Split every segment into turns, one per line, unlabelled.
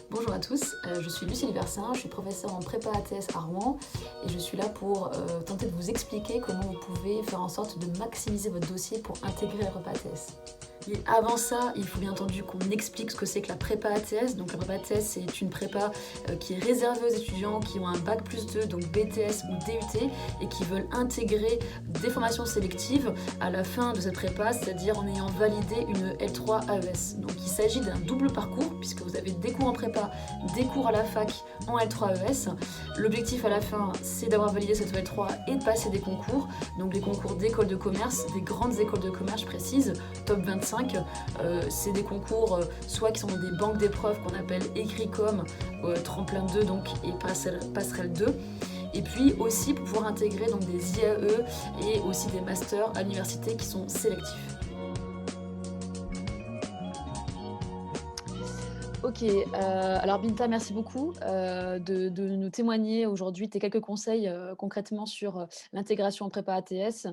Bonjour à tous, je suis Lucie Libersin, je suis professeure en prépa ATS à Rouen et je suis là pour tenter de vous expliquer comment vous pouvez faire en sorte de maximiser votre dossier pour intégrer la prépa ATS. Mais avant ça, il faut bien entendu qu'on explique ce que c'est que la prépa ATS. Donc la prépa ATS, c'est une prépa qui est réservée aux étudiants qui ont un bac plus 2, donc BTS ou DUT, et qui veulent intégrer des formations sélectives à la fin de cette prépa, c'est-à-dire en ayant validé une L3 AES. Donc il s'agit d'un double parcours, puisque vous avez des cours en prépa, des cours à la fac en L3 AES. L'objectif à la fin, c'est d'avoir validé cette L3 et de passer des concours, donc des concours d'écoles de commerce, des grandes écoles de commerce précises, top 25. C'est des concours soit qui sont des banques d'épreuves qu'on appelle Écricom, Tremplin 2 donc, et Passerelle 2. Et puis aussi pour pouvoir intégrer donc, des IAE et aussi des masters à l'université qui sont sélectifs. Ok, alors Binta, merci beaucoup de nous témoigner aujourd'hui tes quelques conseils concrètement sur l'intégration en prépa ATS.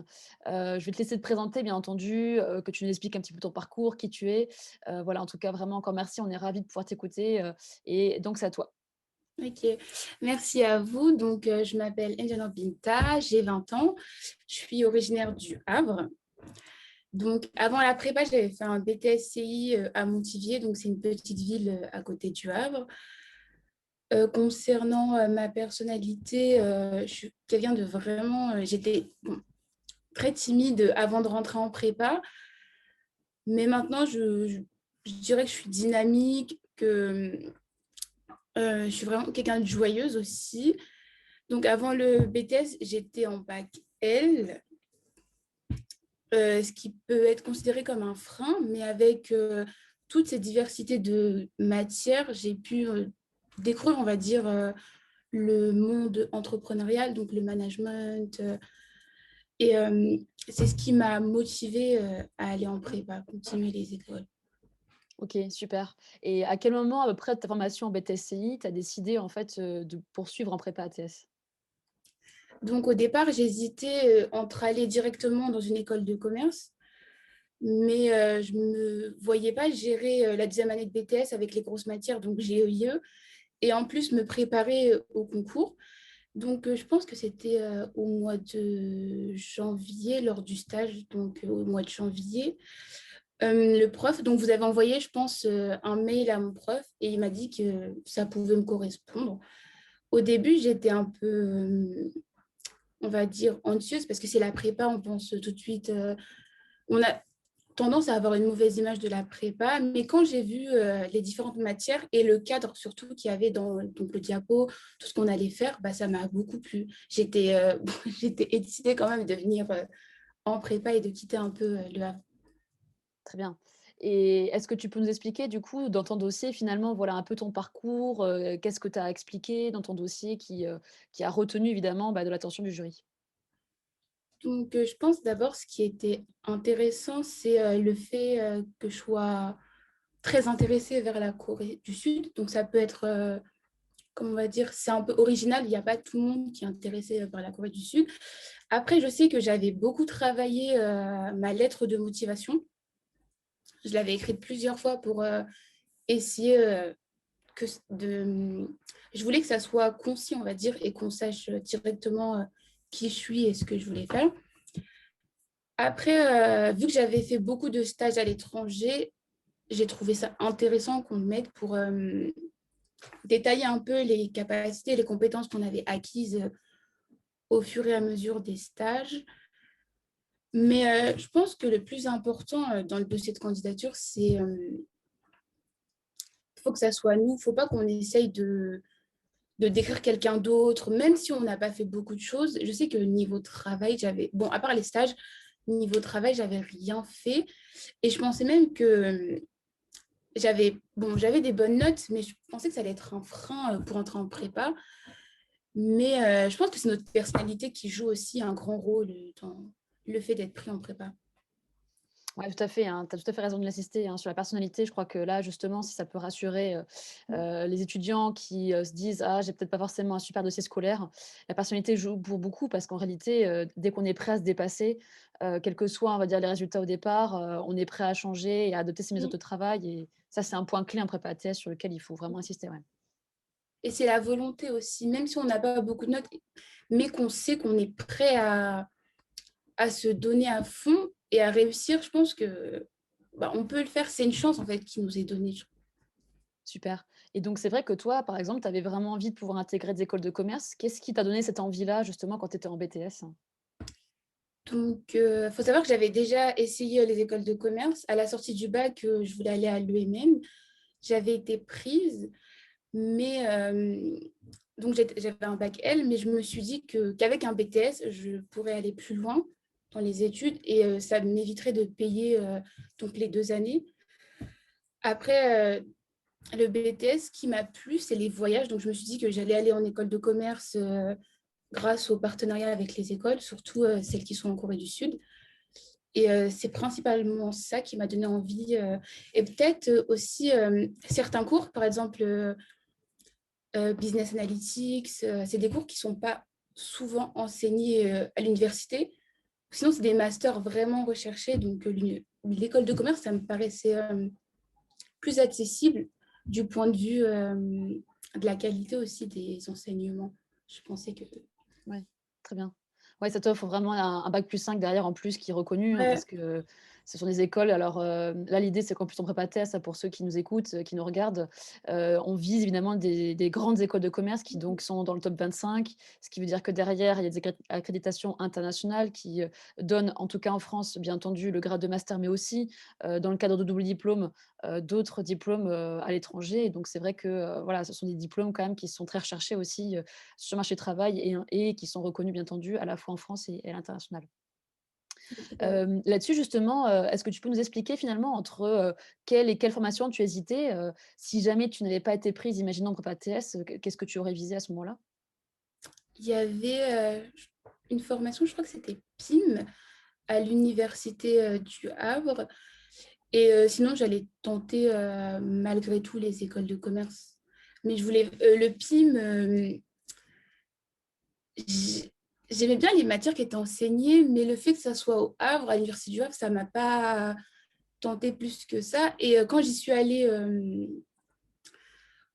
Je vais te laisser te présenter, bien entendu, que tu nous expliques un petit peu ton parcours, qui tu es. Voilà, en tout cas, vraiment encore merci, on est ravis de pouvoir t'écouter et donc c'est à toi.
Ok, merci à vous. Donc, je m'appelle Indiana Binta, j'ai 20 ans, je suis originaire du Havre. Donc, avant la prépa, j'avais fait un BTSCI à Montivier, donc c'est une petite ville à côté du Havre. Concernant ma personnalité, je suis quelqu'un de vraiment... j'étais très timide avant de rentrer en prépa, mais maintenant, je dirais que je suis dynamique, que je suis vraiment quelqu'un de joyeuse aussi. Donc, avant le BTS, j'étais en bac L, ce qui peut être considéré comme un frein, mais avec toute cette diversité de matières, j'ai pu découvrir, on va dire, le monde entrepreneurial, donc le management. Et c'est ce qui m'a motivée à aller en prépa, continuer les écoles.
Ok, super. Et à quel moment, à peu près de ta formation en BTSCI, tu as décidé en fait de poursuivre en prépa ATS?
Donc, au départ, j'hésitais entre aller directement dans une école de commerce, mais je ne me voyais pas gérer la deuxième année de BTS avec les grosses matières, donc GEIE, et en plus me préparer au concours. Donc, je pense que c'était au mois de janvier, lors du stage, donc au mois de janvier. Le prof, donc vous avez envoyé, je pense, un mail à mon prof et il m'a dit que ça pouvait me correspondre. Au début, j'étais un peu, on va dire, anxieuse parce que c'est la prépa, on pense tout de suite, on a tendance à avoir une mauvaise image de la prépa, mais quand j'ai vu les différentes matières et le cadre surtout qu'il y avait dans donc, le diapo, tout ce qu'on allait faire, bah, ça m'a beaucoup plu. J'étais j'étais excitée quand même de venir en prépa et de quitter un peu le Havre.
Très bien. Et est-ce que tu peux nous expliquer, du coup, dans ton dossier, finalement, voilà un peu ton parcours, qu'est-ce que tu as expliqué dans ton dossier qui a retenu évidemment, bah, de l'attention du jury?
Donc, je pense d'abord, ce qui était intéressant, c'est le fait que je sois très intéressée vers la Corée du Sud. Donc, ça peut être, comment on va dire, c'est un peu original. Il n'y a pas tout le monde qui est intéressé par la Corée du Sud. Après, je sais que j'avais beaucoup travaillé ma lettre de motivation. Je l'avais écrite plusieurs fois pour essayer que de... Je voulais que ça soit concis, on va dire, et qu'on sache directement qui je suis et ce que je voulais faire. Après, vu que j'avais fait beaucoup de stages à l'étranger, j'ai trouvé ça intéressant qu'on me mette pour détailler un peu les capacités, les compétences qu'on avait acquises au fur et à mesure des stages. Mais je pense que le plus important dans le dossier de candidature, c'est faut que ça soit nous. Il ne faut pas qu'on essaye de décrire quelqu'un d'autre, même si on n'a pas fait beaucoup de choses. Je sais que niveau travail, j'avais, bon, à part les stages, niveau travail, j'avais rien fait. Et je pensais même que j'avais des bonnes notes, mais je pensais que ça allait être un frein pour entrer en prépa. Mais je pense que c'est notre personnalité qui joue aussi un grand rôle dans le fait d'être pris en prépa.
Ouais, tout à fait, hein, tu as tout à fait raison de l'insister, hein, sur la personnalité. Je crois que là, justement, si ça peut rassurer, les étudiants qui, se disent: «Ah, j'ai peut-être pas forcément un super dossier scolaire», la personnalité joue pour beaucoup parce qu'en réalité, dès qu'on est prêt à se dépasser, quels que soient, on va dire, les résultats au départ, on est prêt à changer et à adopter ses méthodes
Mm.
de travail et ça, c'est un point clé en prépa ATS sur lequel il faut vraiment insister, ouais.
Et c'est la volonté aussi, même si on n'a pas beaucoup de notes, mais qu'on sait qu'on est prêt à se donner à fond et à réussir, je pense que bah, on peut le faire. C'est une chance en fait qui nous est donnée.
Super et donc c'est vrai que toi, par exemple, tu avais vraiment envie de pouvoir intégrer des écoles de commerce. Qu'est-ce qui t'a donné cette envie-là, justement, quand tu étais en BTS?
Donc, il faut savoir que j'avais déjà essayé les écoles de commerce. À la sortie du bac, je voulais aller à l'EMM. J'avais été prise, mais donc j'avais un bac L, mais je me suis dit qu'avec un BTS, je pourrais aller plus loin dans les études et ça m'éviterait de payer donc les 2 années. Après, le BTS, ce qui m'a plu, c'est les voyages. Donc, je me suis dit que j'allais aller en école de commerce grâce au partenariat avec les écoles, surtout celles qui sont en Corée du Sud. Et c'est principalement ça qui m'a donné envie. Et peut-être aussi certains cours, par exemple Business Analytics, c'est des cours qui ne sont pas souvent enseignés à l'université. Sinon, c'est des masters vraiment recherchés. Donc, l'école de commerce, ça me paraissait plus accessible du point de vue de la qualité aussi des enseignements. Je pensais que...
Ouais, très bien. Ouais, ça t'offre vraiment un bac+5 derrière en plus qui est reconnu, hein,
Ouais.
parce que ce sont des écoles alors, là l'idée c'est qu'en plus en prépa TES, pour ceux qui nous écoutent, qui nous regardent, on vise évidemment des grandes écoles de commerce qui donc sont dans le top 25. Ce qui veut dire que derrière, il y a des accréditations internationales qui, donnent en tout cas en France, bien entendu, le grade de master, mais aussi, dans le cadre de double diplôme, d'autres diplômes, à l'étranger et donc c'est vrai que, voilà, ce sont des diplômes quand même qui sont très recherchés aussi, sur le marché du travail et qui sont reconnus bien entendu à la fois en France et à l'international. Là-dessus justement, est-ce que tu peux nous expliquer finalement entre, quelle formation tu hésitais, si jamais tu n'avais pas été prise, imaginons en prépa TS, qu'est-ce que tu aurais visé à ce moment-là?
Il y avait une formation, je crois que c'était PIM, à l'université du Havre. Et sinon, j'allais tenter malgré tout les écoles de commerce. Mais je voulais le PIM, j'aimais bien les matières qui étaient enseignées, mais le fait que ça soit au Havre, à l'université du Havre, ça m'a pas tenté plus que ça. Et quand j'y suis allée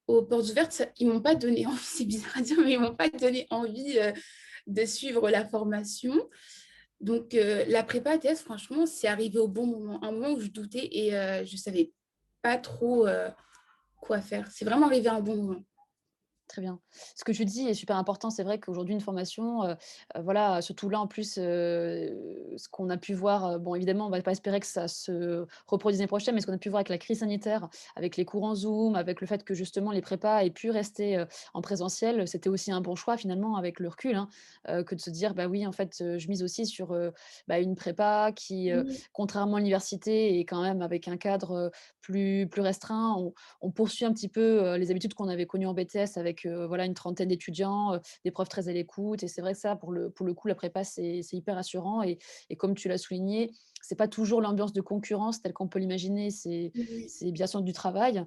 aux portes ouvertes, ils m'ont pas donné envie, c'est bizarre à dire, mais ils m'ont pas donné envie de suivre la formation. Donc, la prépa ATS, franchement, c'est arrivé au bon moment, un moment où je doutais et je ne savais pas trop quoi faire. C'est vraiment arrivé à un bon moment.
Très bien. Ce que tu dis est super important. C'est vrai qu'aujourd'hui, une formation, voilà, surtout là, en plus, ce qu'on a pu voir, bon, évidemment, on va pas espérer que ça se reproduise l'année prochaine, mais ce qu'on a pu voir avec la crise sanitaire, avec les cours en Zoom, avec le fait que justement les prépas aient pu rester, en présentiel, c'était aussi un bon choix finalement avec le recul, hein, que de se dire: «Bah oui, en fait, je mise aussi sur, bah, une prépa qui,
Oui,
contrairement à l'université est quand même avec un cadre, plus restreint». On poursuit un petit peu, les habitudes qu'on avait connues en BTS avec, voilà, une trentaine d'étudiants, des profs très à l'écoute et c'est vrai que ça, pour le coup, la prépa, c'est hyper rassurant et comme tu l'as souligné, c'est pas toujours l'ambiance de concurrence telle qu'on peut l'imaginer,
oui,
c'est bien sûr du travail,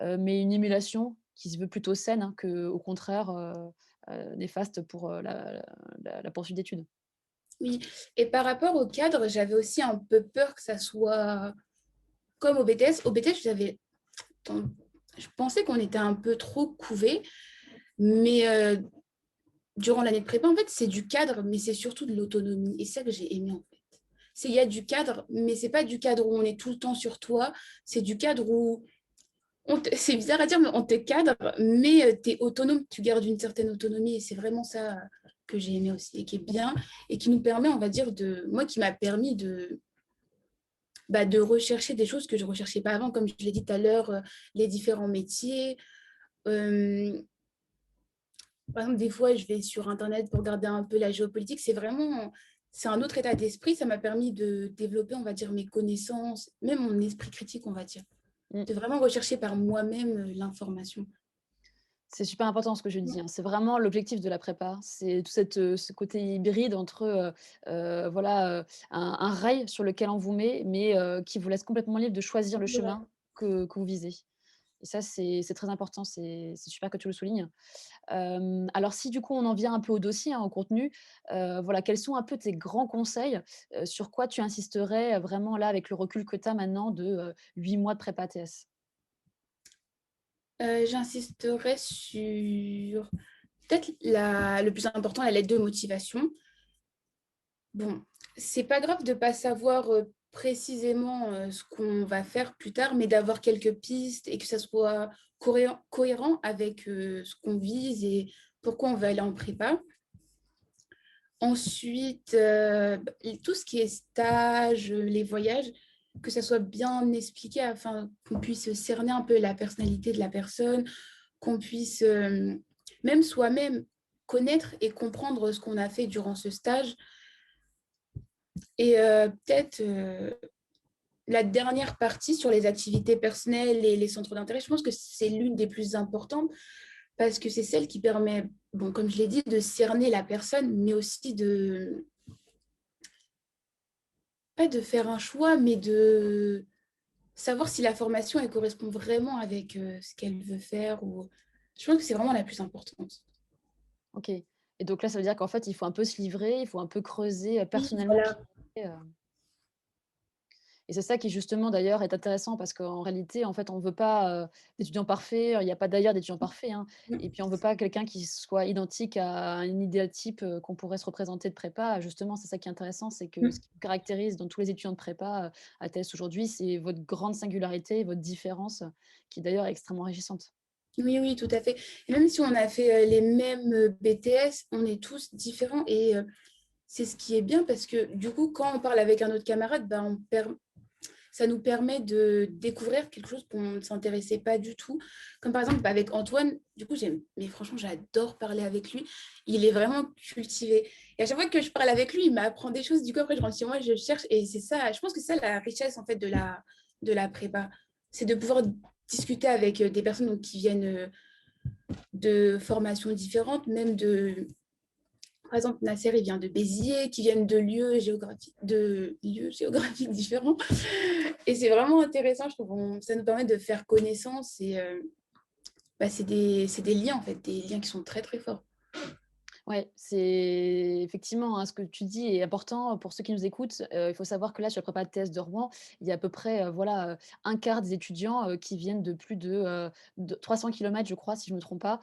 mais une émulation qui se veut plutôt saine, hein, qu'au contraire, néfaste pour, la poursuite d'études.
oui. Et par rapport au cadre, j'avais aussi un peu peur que ça soit comme au BTS. Au BTS, je pensais qu'on était un peu trop couvé, mais durant l'année de prépa, en fait, c'est du cadre, mais c'est surtout de l'autonomie. Et c'est ça que j'ai aimé, en fait. Il y a du cadre, mais c'est pas du cadre où on est tout le temps sur toi. C'est du cadre où c'est bizarre à dire, mais on te cadre, mais tu es autonome, tu gardes une certaine autonomie. Et c'est vraiment ça que j'ai aimé aussi et qui est bien et qui nous permet, on va dire, moi, qui m'a permis de rechercher des choses que je ne recherchais pas avant, comme je l'ai dit tout à l'heure, les différents métiers. Euh, Par exemple, des fois, je vais sur Internet pour regarder un peu la géopolitique. C'est un autre état d'esprit. Ça m'a permis de développer, on va dire, mes connaissances, même mon esprit critique, on va dire.
Mmh.
De vraiment rechercher par moi-même l'information.
C'est super important ce que je dis, hein. C'est vraiment l'objectif de la prépa. C'est tout ce côté hybride entre, voilà, un rail sur lequel on vous met, mais qui vous laisse complètement libre de choisir le
Ouais.
chemin que vous visez. Et ça, c'est très important, c'est super que tu le soulignes. Alors si du coup on en vient un peu au dossier, hein, au contenu, voilà, quels sont un peu tes grands conseils? Sur quoi tu insisterais, vraiment là avec le recul que tu as maintenant de, 8 mois de prépa ATS?
J'insisterai sur peut-être le plus important, la lettre de motivation. Bon, c'est pas grave de pas savoir précisément ce qu'on va faire plus tard, mais d'avoir quelques pistes et que ça soit cohérent avec ce qu'on vise et pourquoi on va aller en prépa. Ensuite, tout ce qui est stage, les voyages, que ça soit bien expliqué afin qu'on puisse cerner un peu la personnalité de la personne, qu'on puisse même soi-même connaître et comprendre ce qu'on a fait durant ce stage. Et peut-être la dernière partie sur les activités personnelles et les centres d'intérêt, je pense que c'est l'une des plus importantes parce que c'est celle qui permet, bon, comme je l'ai dit, de cerner la personne, mais aussi pas de faire un choix, mais de savoir si la formation elle correspond vraiment avec ce qu'elle veut faire. Ou... Je pense que c'est vraiment la plus importante.
OK. Et donc là, ça veut dire qu'en fait, il faut un peu se livrer, il faut un peu creuser,
Oui,
personnellement qui
voilà.
on est, et c'est ça qui justement d'ailleurs est intéressant parce qu'en réalité, en fait, on ne veut pas, d'étudiants parfaits, il y a pas d'ailleurs d'étudiants parfaits, hein, et puis on ne veut pas quelqu'un qui soit identique à un idéal type, qu'on pourrait se représenter de prépa. Justement, c'est ça qui est intéressant, c'est que ce qui vous caractérise dans tous les étudiants de prépa, à TES aujourd'hui, c'est votre grande singularité, votre différence, qui d'ailleurs est extrêmement enrichissante.
Oui, oui, tout à fait. Et même si on a fait les mêmes BTS, on est tous différents et c'est ce qui est bien parce que du coup, quand on parle avec un autre camarade, bah, ça nous permet de découvrir quelque chose qu'on ne s'intéressait pas du tout. Comme par exemple avec Antoine, du coup, mais franchement, j'adore parler avec lui. Il est vraiment cultivé. Et à chaque fois que je parle avec lui, il m'apprend des choses. Du coup, après, je rentre chez moi, je cherche. Et c'est ça, je pense que c'est ça la richesse en fait de la prépa. C'est de pouvoir discuter avec des personnes donc, qui viennent de formations différentes, même de, par exemple, Nasser, il vient de Béziers, qui viennent de lieux géographiques différents. Et c'est vraiment intéressant, je trouve. Ça nous permet de faire connaissance et bah, c'est des liens, en fait, des liens qui sont très, très forts.
Ouais, c'est effectivement, hein, ce que tu dis est important pour ceux qui nous écoutent. Il faut savoir que là, sur la prépa TS de Rouen, il y a à peu près, voilà, 1/4 des étudiants, qui viennent de plus de 300 kilomètres, je crois, si je ne me trompe pas.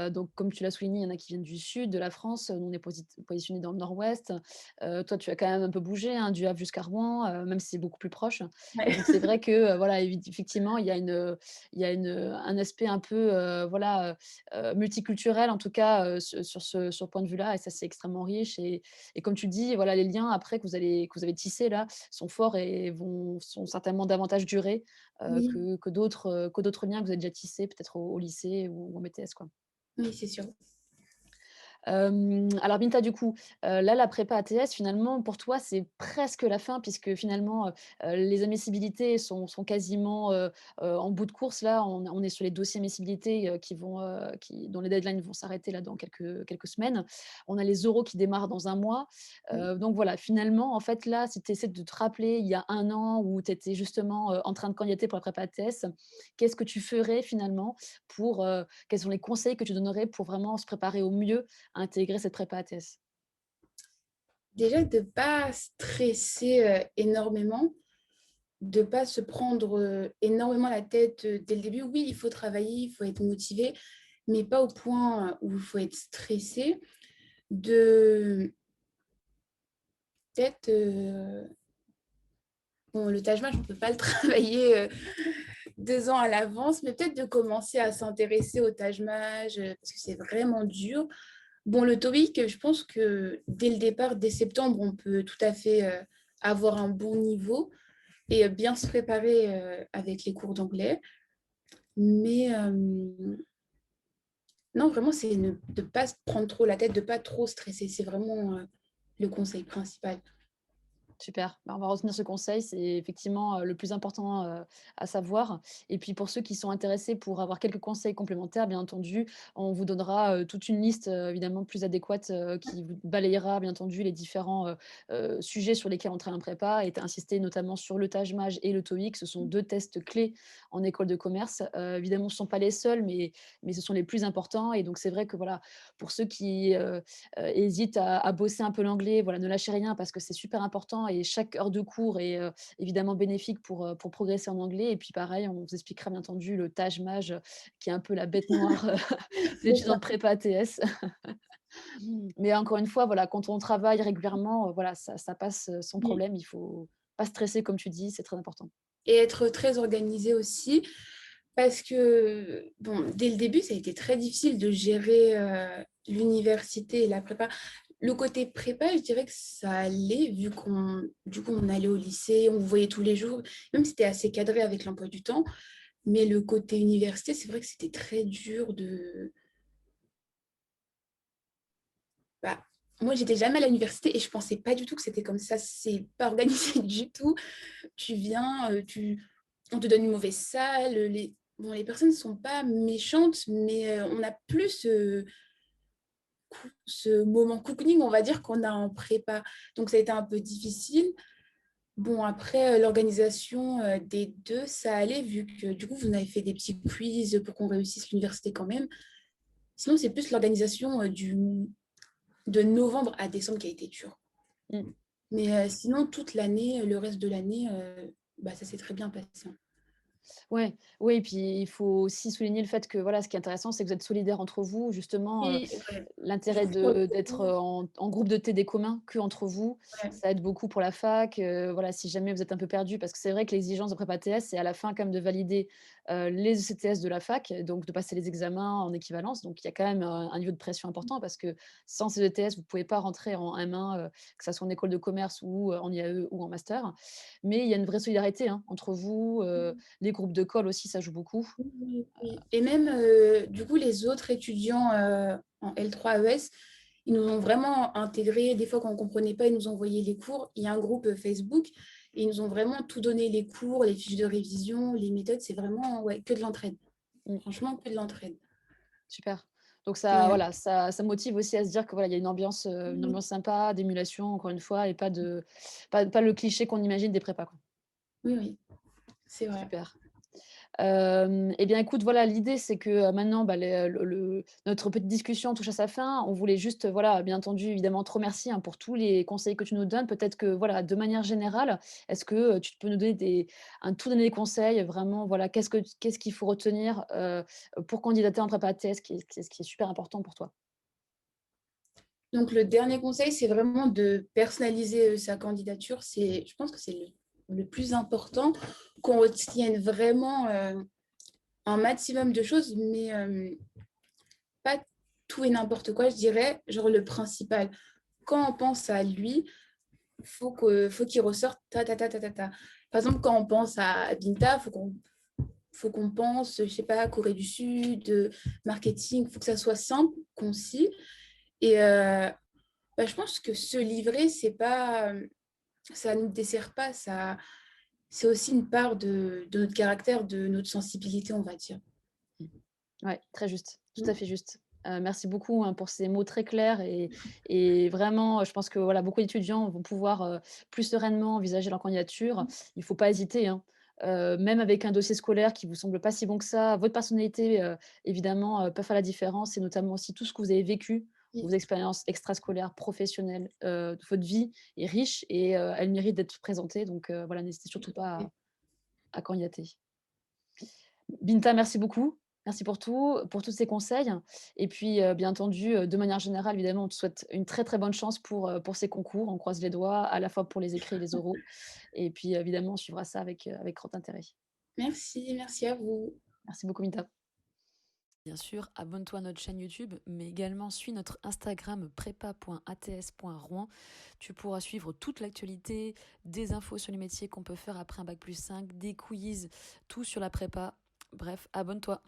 Donc comme tu l'as souligné, il y en a qui viennent du sud de la France, nous on est positionnés dans le nord-ouest. Toi, tu as quand même un peu bougé, hein, du Havre jusqu'à Rouen, même si c'est beaucoup plus proche. Et
Ouais.
donc c'est vrai que, voilà, effectivement, un aspect un peu, voilà, multiculturel en tout cas, sur ce point de vue-là, et ça, c'est extrêmement riche. Et comme tu le dis, voilà, les liens après que vous avez tissés là sont forts et sont certainement davantage durer,
Oui,
que d'autres liens que vous avez déjà tissés peut-être au lycée ou en BTS, quoi.
oui, c'est sûr.
Alors Binta, du coup, là, la prépa ATS, finalement, pour toi, c'est presque la fin puisque finalement, les admissibilités sont quasiment, en bout de course. Là, on est sur les dossiers admissibilité, dont les deadlines vont s'arrêter là dans quelques semaines. On a les oraux qui démarrent dans un mois.
Oui.
Donc voilà, finalement, en fait, là, si tu essaies de te rappeler il y a un an où tu étais justement, en train de candidater pour la prépa ATS, qu'est-ce que tu ferais finalement quels sont les conseils que tu donnerais pour vraiment se préparer au mieux à intégrer cette prépa ATS?
Déjà, de ne pas stresser énormément, de ne pas se prendre énormément la tête dès le début. Oui, il faut travailler, il faut être motivé, mais pas au point où il faut être stressé. De peut-être bon, le Taj Mahal, on ne peut pas le travailler 2 ans à l'avance, mais peut-être de commencer à s'intéresser au Taj Mahal parce que c'est vraiment dur. Bon, le TOEIC, je pense que dès le départ, dès septembre, on peut tout à fait avoir un bon niveau et bien se préparer avec les cours d'anglais. Mais non, vraiment, c'est de ne pas se prendre trop la tête, de ne pas trop stresser. C'est vraiment le conseil principal.
Super, bah, on va retenir ce conseil, c'est effectivement, le plus important, à savoir et puis pour ceux qui sont intéressés pour avoir quelques conseils complémentaires, bien entendu, on vous donnera, toute une liste, évidemment plus adéquate, qui vous balayera bien entendu les différents, sujets sur lesquels on travaille en prépa et tu as insisté notamment sur le TAJMAJ et le TOEIC. Ce sont 2 tests clés en école de commerce. Évidemment, ce ne sont pas les seuls, mais ce sont les plus importants et donc c'est vrai que voilà, pour ceux qui, hésitent à bosser un peu l'anglais, voilà, ne lâchez rien parce que c'est super important et chaque heure de cours est, évidemment bénéfique pour progresser en anglais et puis pareil, on vous expliquera bien entendu le TAJMAJ, qui est un peu la bête noire, des
C'est
étudiants
ça.
de prépa ATS. Mais encore une fois, voilà, quand on travaille régulièrement, voilà, ça passe, sans
Oui.
problème. Il faut pas stresser comme tu dis, c'est très important.
Et être très organisé aussi, parce que, bon, dès le début, ça a été très difficile de gérer l'université et la prépa. Le côté prépa, je dirais que ça allait, du coup, on allait au lycée, on vous voyait tous les jours, même si c'était assez cadré avec l'emploi du temps. Mais le côté université, c'est vrai que c'était très dur de... Bah, moi, j'étais jamais à l'université et je pensais pas du tout que c'était comme ça. C'est pas organisé du tout. Tu viens, on te donne une mauvaise salle. Bon, les personnes ne sont pas méchantes, mais on n'a plus ce moment cocooning, on va dire, qu'on a en prépa. Donc, ça a été un peu difficile. Bon, après, l'organisation des deux, ça allait, vu que du coup, vous avez fait des petits quiz pour qu'on réussisse l'université quand même. Sinon, c'est plus l'organisation de novembre à décembre qui a été dure.
Mmh.
Mais sinon, toute l'année, le reste de l'année, bah, ça s'est très bien passé.
Ouais, oui, et puis il faut aussi souligner le fait que, voilà, ce qui est intéressant, c'est que vous êtes solidaires entre vous. Justement,
Et ouais, je
l'intérêt
vous crois
d'être,
beaucoup.
en groupe de TD commun qu'entre vous,
Ouais.
ça aide beaucoup pour la fac. Voilà, si jamais vous êtes un peu perdu, parce que c'est vrai que l'exigence de prépa TS, c'est à la fin quand même de valider, les ECTS de la fac, donc de passer les examens en équivalence. Donc il y a quand même, un niveau de pression important parce que sans ces ETS, vous ne pouvez pas rentrer en M1, que ça soit en école de commerce ou, en IAE ou en master. Mais il y a une vraie solidarité, hein, entre vous, les groupes de call aussi, ça joue beaucoup.
Oui, oui, oui. Et même, du coup, les autres étudiants en L3 ES, ils nous ont vraiment intégrés. Des fois, quand on ne comprenait pas, ils nous envoyaient les cours. Il y a un groupe Facebook et ils nous ont vraiment tout donné, les cours, les fiches de révision, les méthodes. C'est vraiment ouais, que de l'entraide.
Mmh,
Franchement, que de l'entraide.
super. Donc ça,
Et,
voilà, ça motive aussi à se dire que voilà, il y a une
oui,
ambiance sympa, d'émulation encore une fois et pas le cliché qu'on imagine des prépas, quoi.
oui, oui, c'est vrai.
Super. Et bien, écoute, voilà, l'idée, c'est que, maintenant, bah, notre petite discussion touche à sa fin. On voulait juste, voilà, bien entendu, évidemment, te remercier, hein, pour tous les conseils que tu nous donnes. Peut-être que, voilà, de manière générale, est-ce que, tu peux nous donner un tout dernier conseil, vraiment, voilà, qu'est-ce qu'il faut retenir, pour candidater en prépa ATS, ce qui est super important pour toi?
Donc, le dernier conseil, c'est vraiment de personnaliser sa candidature. Je pense que c'est le plus important, qu'on retienne vraiment un maximum de choses, mais pas tout et n'importe quoi, je dirais, genre le principal. Quand on pense à lui, faut qu'il ressorte ta, ta, ta, ta, ta, ta. Par exemple, quand on pense à Binta, faut qu'on pense, je sais pas, Corée du Sud, marketing, faut que ça soit simple, concis. Et bah, je pense que se livrer, c'est pas, ça ne nous dessert pas, ça, c'est aussi une part de notre caractère, de notre sensibilité, on va dire.
Mmh. Ouais, très juste, tout à
Mm.
fait juste. Merci beaucoup, hein, pour ces mots très clairs et vraiment, je pense que, voilà, beaucoup d'étudiants vont pouvoir, plus sereinement envisager leur candidature. Il ne faut pas hésiter, hein. Même avec un dossier scolaire qui vous semble pas si bon que ça, votre personnalité, évidemment, peut faire la différence et notamment aussi tout ce que vous avez vécu, vos
Oui,
expériences extrascolaires, professionnelles, votre vie est riche et elle mérite d'être présentée donc voilà, n'hésitez surtout
tout à
pas
fait.
à candidater. Binta, merci beaucoup. Merci pour tout, pour tous ces conseils et puis, bien entendu, de manière générale, évidemment, on te souhaite une très, très bonne chance pour ces concours. On croise les doigts, à la fois pour les écrits et les oraux et puis, évidemment, on suivra ça avec grand intérêt.
Merci, merci à vous.
Merci beaucoup, Binta. Bien sûr, abonne-toi à notre chaîne YouTube, mais également suis notre Instagram prépa.ats.rouen. Tu pourras suivre toute l'actualité, des infos sur les métiers qu'on peut faire après un bac+5, des quiz, tout sur la prépa. Bref, abonne-toi.